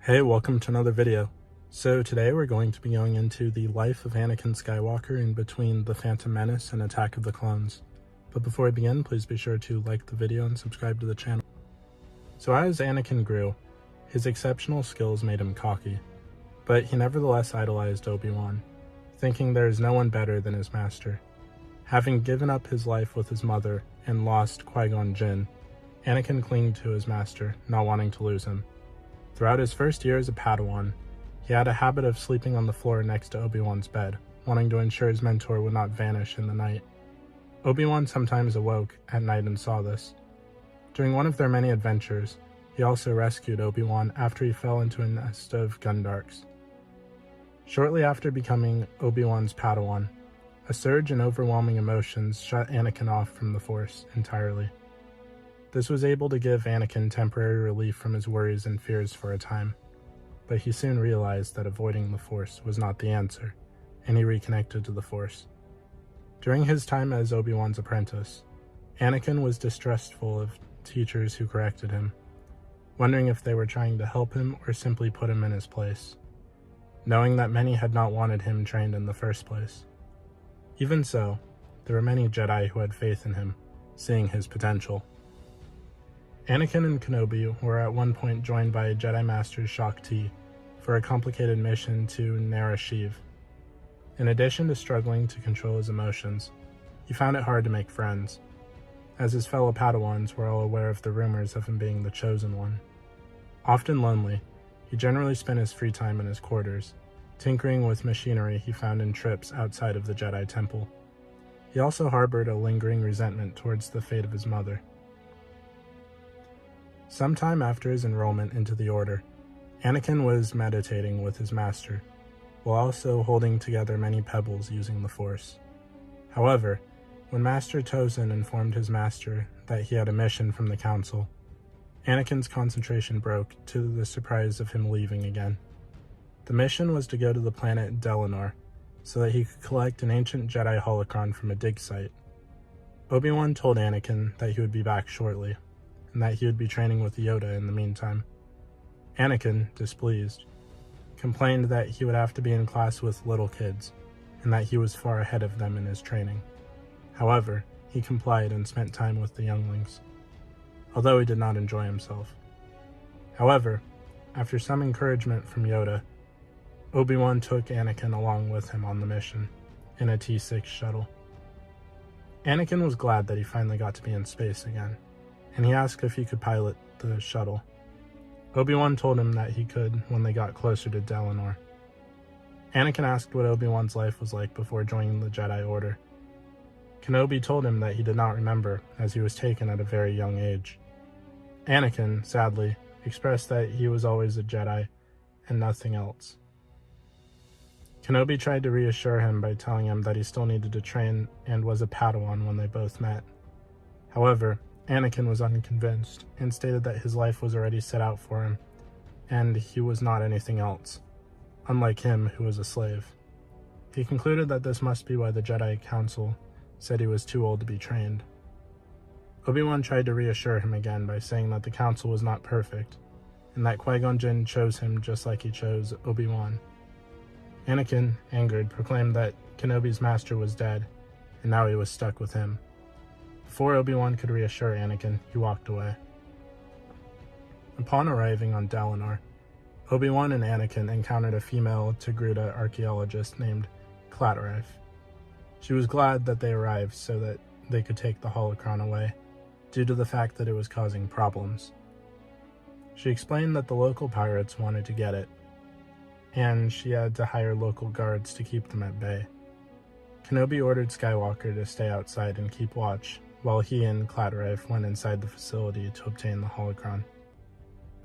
Hey, welcome to another video. So today we're going to be going into the life of Anakin Skywalker in between The Phantom Menace and Attack of the Clones. But before we begin, please be sure to like the video and subscribe to the channel. So as Anakin grew, his exceptional skills made him cocky, but he nevertheless idolized Obi-Wan, thinking there is no one better than his master. Having given up his life with his mother and lost Qui-Gon Jinn, Anakin clinged to his master, not wanting to lose him. Throughout his first year as a Padawan, he had a habit of sleeping on the floor next to Obi-Wan's bed, wanting to ensure his mentor would not vanish in the night. Obi-Wan sometimes awoke at night and saw this. During one of their many adventures, he also rescued Obi-Wan after he fell into a nest of Gundarks. Shortly after becoming Obi-Wan's Padawan, a surge in overwhelming emotions shut Anakin off from the Force entirely. This was able to give Anakin temporary relief from his worries and fears for a time, but he soon realized that avoiding the Force was not the answer, and he reconnected to the Force. During his time as Obi-Wan's apprentice, Anakin was distrustful of teachers who corrected him, wondering if they were trying to help him or simply put him in his place, knowing that many had not wanted him trained in the first place. Even so, there were many Jedi who had faith in him, seeing his potential. Anakin and Kenobi were at one point joined by Jedi Master Shaak Ti for a complicated mission to Nara Sheev. In addition to struggling to control his emotions, he found it hard to make friends, as his fellow Padawans were all aware of the rumors of him being the Chosen One. Often lonely, he generally spent his free time in his quarters, tinkering with machinery he found in trips outside of the Jedi Temple. He also harbored a lingering resentment towards the fate of his mother. Sometime after his enrollment into the Order, Anakin was meditating with his master, while also holding together many pebbles using the Force. However, when Master Tosin informed his master that he had a mission from the Council, Anakin's concentration broke to the surprise of him leaving again. The mission was to go to the planet Delanor, so that he could collect an ancient Jedi holocron from a dig site. Obi-Wan told Anakin that he would be back shortly, and that he would be training with Yoda in the meantime. Anakin, displeased, complained that he would have to be in class with little kids, and that he was far ahead of them in his training. However, he complied and spent time with the younglings, although he did not enjoy himself. However, after some encouragement from Yoda, Obi-Wan took Anakin along with him on the mission, in a T-6 shuttle. Anakin was glad that he finally got to be in space again, and he asked if he could pilot the shuttle. Obi-Wan told him that he could when they got closer to Delanor. Anakin asked what Obi-Wan's life was like before joining the Jedi Order. Kenobi told him that he did not remember, as he was taken at a very young age. Anakin, sadly, expressed that he was always a Jedi and nothing else. Kenobi tried to reassure him by telling him that he still needed to train and was a Padawan when they both met. However, Anakin was unconvinced and stated that his life was already set out for him, and he was not anything else, unlike him who was a slave. He concluded that this must be why the Jedi Council said he was too old to be trained. Obi-Wan tried to reassure him again by saying that the Council was not perfect, and that Qui-Gon Jinn chose him just like he chose Obi-Wan. Anakin, angered, proclaimed that Kenobi's master was dead, and now he was stuck with him. Before Obi-Wan could reassure Anakin, he walked away. Upon arriving on Delanor, Obi-Wan and Anakin encountered a female Togruta archaeologist named Clatterife. She was glad that they arrived so that they could take the holocron away, due to the fact that it was causing problems. She explained that the local pirates wanted to get it, and she had to hire local guards to keep them at bay. Kenobi ordered Skywalker to stay outside and keep watch, while he and Clatterife went inside the facility to obtain the holocron.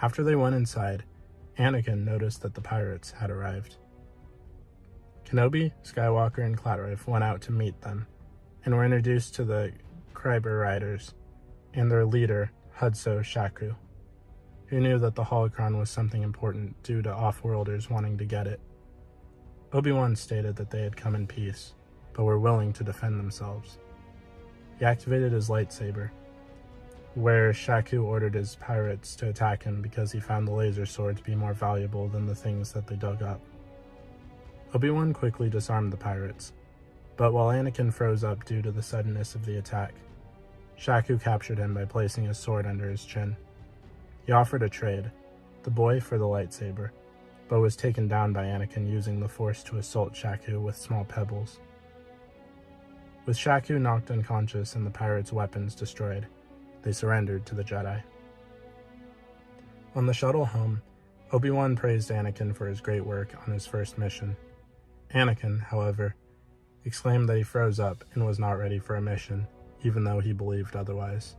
After they went inside, Anakin noticed that the pirates had arrived. Kenobi, Skywalker, and Clatterife went out to meet them, and were introduced to the Kyber riders and their leader, Hudso Shakru, who knew that the holocron was something important due to off-worlders wanting to get it. Obi-Wan stated that they had come in peace, but were willing to defend themselves. He activated his lightsaber, where Shaku ordered his pirates to attack him because he found the laser sword to be more valuable than the things that they dug up. Obi-Wan quickly disarmed the pirates, but while Anakin froze up due to the suddenness of the attack, Shaku captured him by placing his sword under his chin. He offered a trade, the boy for the lightsaber, but was taken down by Anakin using the Force to assault Shaku with small pebbles. With Shaku knocked unconscious and the pirates' weapons destroyed, they surrendered to the Jedi. On the shuttle home, Obi-Wan praised Anakin for his great work on his first mission. Anakin, however, exclaimed that he froze up and was not ready for a mission, even though he believed otherwise.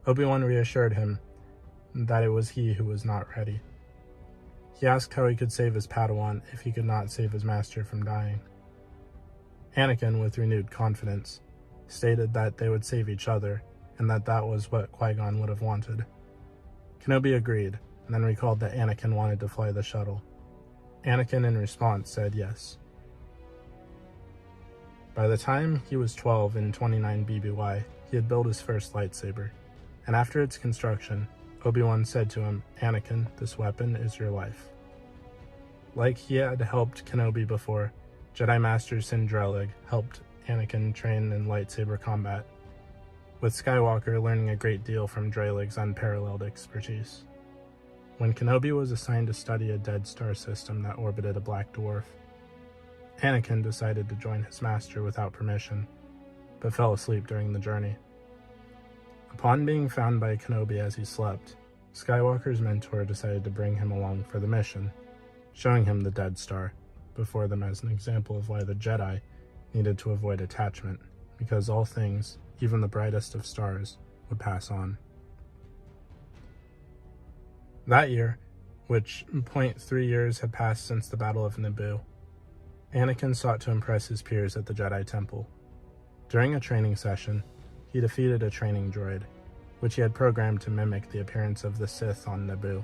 Obi-Wan reassured him that it was he who was not ready. He asked how he could save his Padawan if he could not save his master from dying. Anakin, with renewed confidence, stated that they would save each other, and that was what Qui-Gon would have wanted. Kenobi agreed, and then recalled that Anakin wanted to fly the shuttle. Anakin, in response, said yes. By the time he was 12 in 29 BBY, he had built his first lightsaber, and after its construction, Obi-Wan said to him, "Anakin, this weapon is your life." Like he had helped Kenobi before, Jedi Master Drellig helped Anakin train in lightsaber combat, with Skywalker learning a great deal from Drellig's unparalleled expertise. When Kenobi was assigned to study a dead star system that orbited a black dwarf, Anakin decided to join his master without permission, but fell asleep during the journey. Upon being found by Kenobi as he slept, Skywalker's mentor decided to bring him along for the mission, showing him the dead star before them as an example of why the Jedi needed to avoid attachment, because all things, even the brightest of stars, would pass on. That year, which 0.3 years had passed since the Battle of Naboo, Anakin sought to impress his peers at the Jedi Temple. During a training session, he defeated a training droid, which he had programmed to mimic the appearance of the Sith on Naboo.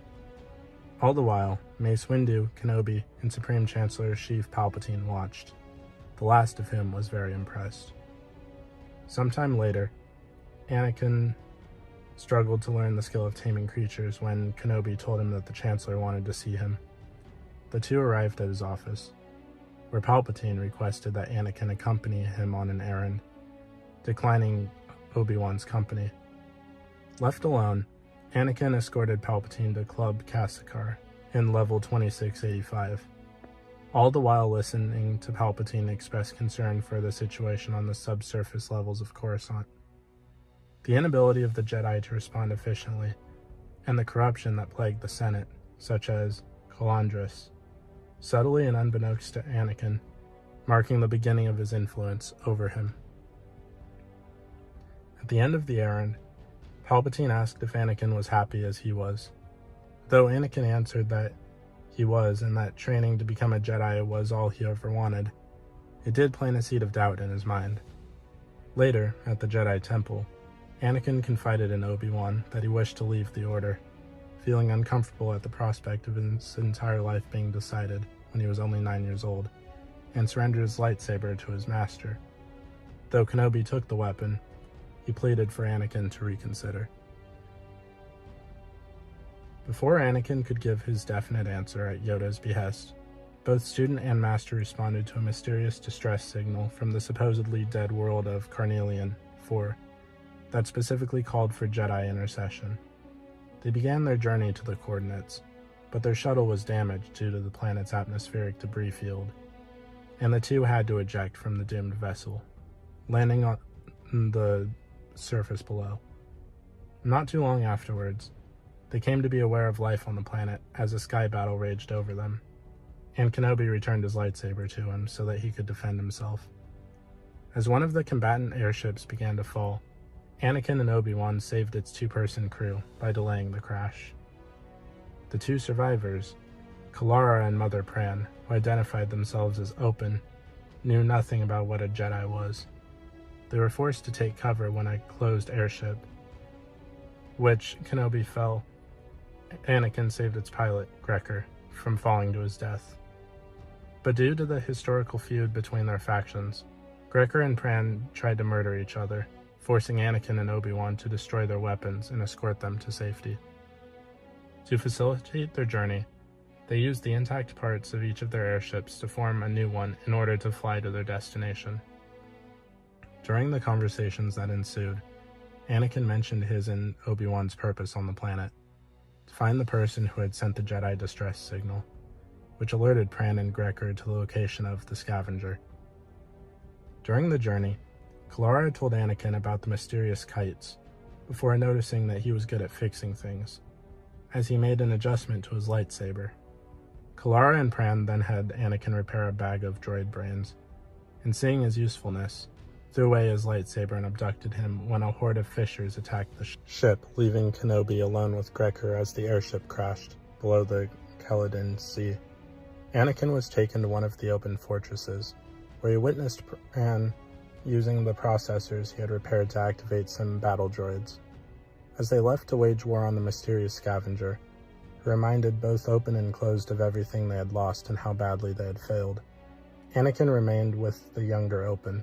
All the while, Mace Windu, Kenobi, and Supreme Chancellor Sheev Palpatine watched, the last of whom was very impressed. Sometime later, Anakin struggled to learn the skill of taming creatures when Kenobi told him that the Chancellor wanted to see him. The two arrived at his office, where Palpatine requested that Anakin accompany him on an errand, declining Obi-Wan's company. Left alone, Anakin escorted Palpatine to Club Kassakar in level 2685, all the while listening to Palpatine express concern for the situation on the subsurface levels of Coruscant. The inability of the Jedi to respond efficiently, and the corruption that plagued the Senate, such as Calandris, subtly and unbeknownst to Anakin, marking the beginning of his influence over him. At the end of the errand, Palpatine asked if Anakin was happy as he was. Though Anakin answered that he was, and that training to become a Jedi was all he ever wanted, it did plant a seed of doubt in his mind. Later, at the Jedi Temple, Anakin confided in Obi-Wan that he wished to leave the Order, feeling uncomfortable at the prospect of his entire life being decided when he was only 9 years old, and surrendered his lightsaber to his master. Though Kenobi took the weapon, he pleaded for Anakin to reconsider. Before Anakin could give his definite answer at Yoda's behest, both student and master responded to a mysterious distress signal from the supposedly dead world of Carnelian 4 that specifically called for Jedi intercession. They began their journey to the coordinates, but their shuttle was damaged due to the planet's atmospheric debris field, and the two had to eject from the doomed vessel, landing on the surface below. Not too long afterwards, they came to be aware of life on the planet as a sky battle raged over them, and Kenobi returned his lightsaber to him so that he could defend himself. As one of the combatant airships began to fall, Anakin and Obi-Wan saved its two-person crew by delaying the crash. The two survivors, Kalara and Mother Pran, who identified themselves as Open, knew nothing about what a Jedi was. They were forced to take cover when a closed airship, which Kenobi fell. Anakin saved its pilot, Grecker, from falling to his death. But due to the historical feud between their factions, Grecker and Pran tried to murder each other, forcing Anakin and Obi-Wan to destroy their weapons and escort them to safety. To facilitate their journey, they used the intact parts of each of their airships to form a new one in order to fly to their destination. During the conversations that ensued, Anakin mentioned his and Obi-Wan's purpose on the planet: to find the person who had sent the Jedi distress signal, which alerted Pran and Grecker to the location of the scavenger. During the journey, Kalara told Anakin about the mysterious kites, before noticing that he was good at fixing things, as he made an adjustment to his lightsaber. Kalara and Pran then had Anakin repair a bag of droid brains, and seeing his usefulness, threw away his lightsaber and abducted him when a horde of fishers attacked the ship, leaving Kenobi alone with Grecker as the airship crashed below the Caladan Sea. Anakin was taken to one of the open fortresses, where he witnessed Pran using the processors he had repaired to activate some battle droids. As they left to wage war on the mysterious scavenger, he reminded both Open and Closed of everything they had lost and how badly they had failed. Anakin remained with the younger Open,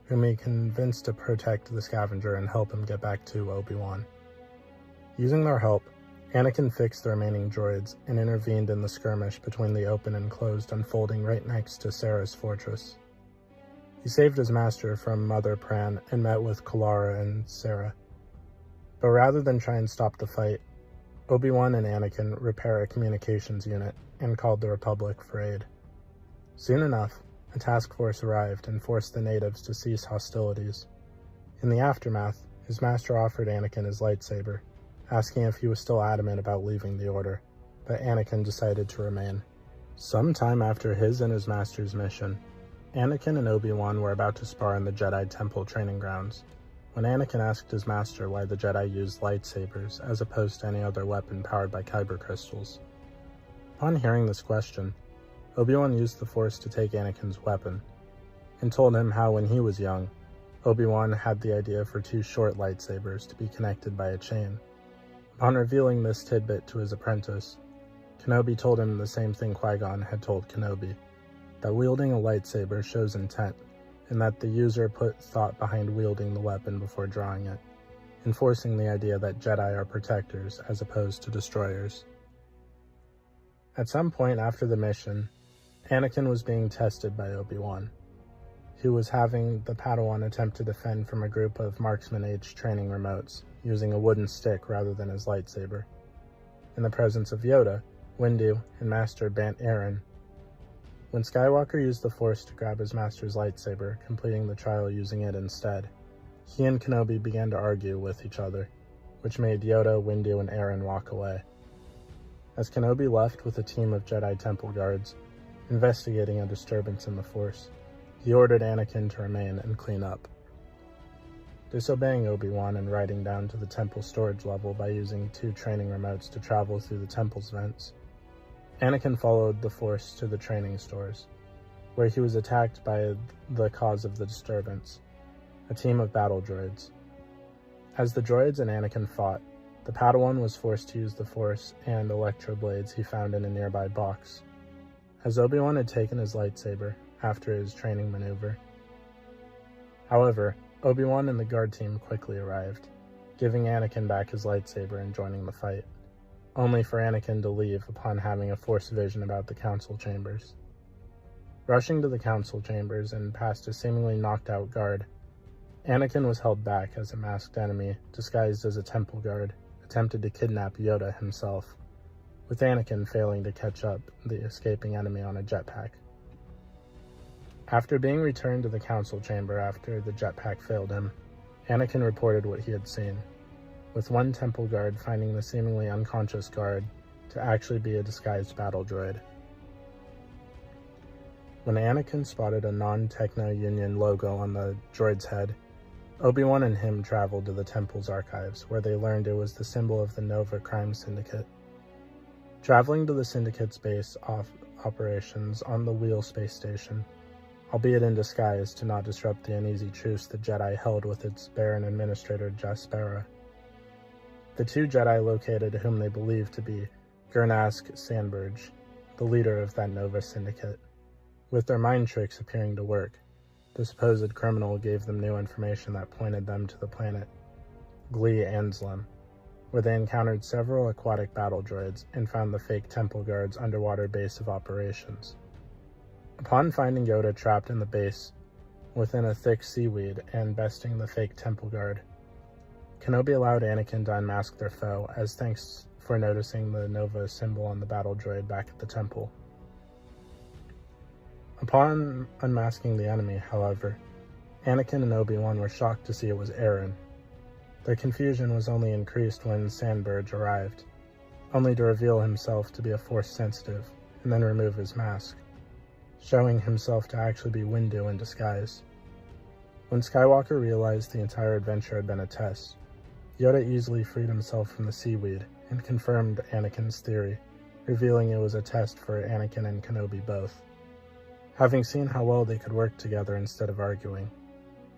whom he convinced to protect the scavenger and help him get back to Obi-Wan. Using their help, Anakin fixed the remaining droids and intervened in the skirmish between the Open and Closed unfolding right next to Sarah's fortress. He saved his master from Mother Pran and met with Kalara and Sarah. But rather than try and stop the fight, Obi-Wan and Anakin repair a communications unit and called the Republic for aid. Soon enough, a task force arrived and forced the natives to cease hostilities. In the aftermath, his master offered Anakin his lightsaber, asking if he was still adamant about leaving the Order, but Anakin decided to remain. Sometime after his and his master's mission, Anakin and Obi-Wan were about to spar in the Jedi Temple training grounds, when Anakin asked his master why the Jedi used lightsabers as opposed to any other weapon powered by kyber crystals. Upon hearing this question, Obi-Wan used the Force to take Anakin's weapon, and told him how when he was young, Obi-Wan had the idea for two short lightsabers to be connected by a chain. Upon revealing this tidbit to his apprentice, Kenobi told him the same thing Qui-Gon had told Kenobi, that wielding a lightsaber shows intent, and that the user put thought behind wielding the weapon before drawing it, enforcing the idea that Jedi are protectors as opposed to destroyers. At some point after the mission, Anakin was being tested by Obi-Wan, who was having the Padawan attempt to defend from a group of marksman-age training remotes, using a wooden stick rather than his lightsaber. In the presence of Yoda, Windu, and Master Bant Aaron, when Skywalker used the Force to grab his master's lightsaber, completing the trial using it instead, he and Kenobi began to argue with each other, which made Yoda, Windu, and Aaron walk away. As Kenobi left with a team of Jedi Temple guards, investigating a disturbance in the Force, he ordered Anakin to remain and clean up. Disobeying Obi-Wan and riding down to the temple storage level by using two training remotes to travel through the temple's vents, Anakin followed the Force to the training stores, where he was attacked by the cause of the disturbance, a team of battle droids. As the droids and Anakin fought, the Padawan was forced to use the Force and electroblades he found in a nearby box, as Obi-Wan had taken his lightsaber after his training maneuver. However, Obi-Wan and the guard team quickly arrived, giving Anakin back his lightsaber and joining the fight, only for Anakin to leave upon having a Force vision about the council chambers. Rushing to the council chambers and past a seemingly knocked-out guard, Anakin was held back as a masked enemy, disguised as a temple guard, attempted to kidnap Yoda himself, with Anakin failing to catch up the escaping enemy on a jetpack. After being returned to the council chamber after the jetpack failed him, Anakin reported what he had seen, with one temple guard finding the seemingly unconscious guard to actually be a disguised battle droid. When Anakin spotted a non-Techno-Union logo on the droid's head, Obi-Wan and him traveled to the temple's archives, where they learned it was the symbol of the Nova Crime Syndicate. Traveling to the Syndicate's base operations on the Wheel space station, albeit in disguise to not disrupt the uneasy truce the Jedi held with its Baron Administrator Jaspera, the two Jedi located whom they believed to be Gurnask Sandberg, the leader of that Nova Syndicate, with their mind tricks appearing to work, the supposed criminal gave them new information that pointed them to the planet Glee Anslim, where they encountered several aquatic battle droids and found the fake temple guard's underwater base of operations. Upon finding Yoda trapped in the base within a thick seaweed and besting the fake temple guard, Kenobi allowed Anakin to unmask their foe as thanks for noticing the Nova symbol on the battle droid back at the temple. Upon unmasking the enemy, however, Anakin and Obi-Wan were shocked to see it was Aaron. Their confusion was only increased when Sandburge arrived, only to reveal himself to be a Force sensitive and then remove his mask, showing himself to actually be Windu in disguise. When Skywalker realized the entire adventure had been a test, Yoda easily freed himself from the seaweed and confirmed Anakin's theory, revealing it was a test for Anakin and Kenobi both. Having seen how well they could work together instead of arguing,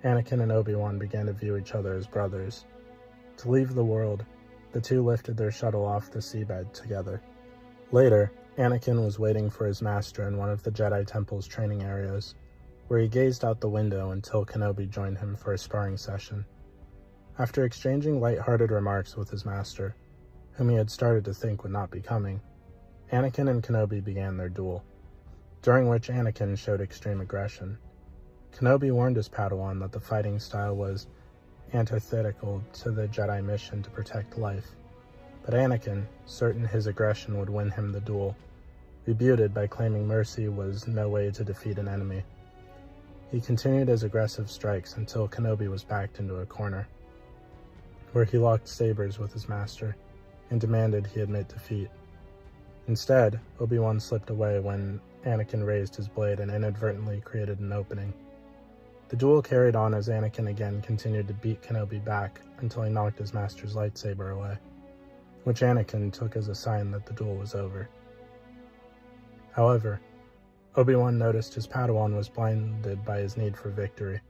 Anakin and Obi-Wan began to view each other as brothers. To leave the world, the two lifted their shuttle off the seabed together. Later, Anakin was waiting for his master in one of the Jedi Temple's training areas, where he gazed out the window until Kenobi joined him for a sparring session. After exchanging light-hearted remarks with his master, whom he had started to think would not be coming, Anakin and Kenobi began their duel, during which Anakin showed extreme aggression. Kenobi warned his Padawan that the fighting style was antithetical to the Jedi mission to protect life, but Anakin, certain his aggression would win him the duel, rebutted by claiming mercy was no way to defeat an enemy. He continued his aggressive strikes until Kenobi was backed into a corner, where he locked sabers with his master and demanded he admit defeat. Instead, Obi-Wan slipped away when Anakin raised his blade and inadvertently created an opening. The duel carried on as Anakin again continued to beat Kenobi back until he knocked his master's lightsaber away, which Anakin took as a sign that the duel was over. However, Obi-Wan noticed his Padawan was blinded by his need for victory,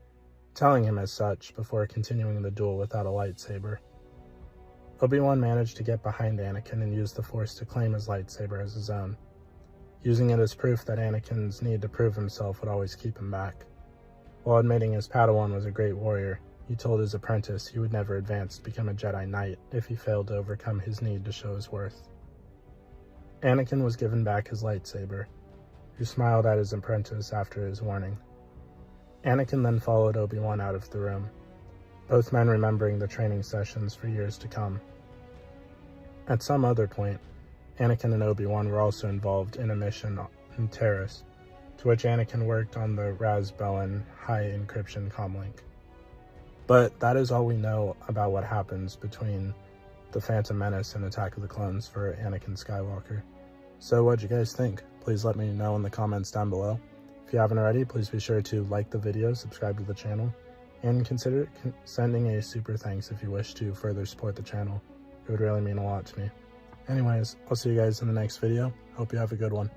telling him as such before continuing the duel without a lightsaber. Obi-Wan managed to get behind Anakin and use the Force to claim his lightsaber as his own, using it as proof that Anakin's need to prove himself would always keep him back. While admitting his Padawan was a great warrior, he told his apprentice he would never advance to become a Jedi Knight if he failed to overcome his need to show his worth. Anakin was given back his lightsaber, who smiled at his apprentice after his warning. Anakin then followed Obi-Wan out of the room, both men remembering the training sessions for years to come. At some other point, Anakin and Obi-Wan were also involved in a mission in Terrace, to which Anakin worked on the Razboen high encryption comlink. But that is all we know about what happens between The Phantom Menace and Attack of the Clones for Anakin Skywalker. So what'd you guys think? Please let me know in the comments down below. If you haven't already, please be sure to like the video, subscribe to the channel, and consider sending a super thanks if you wish to further support the channel. It would really mean a lot to me. Anyways, I'll see you guys in the next video. Hope you have a good one.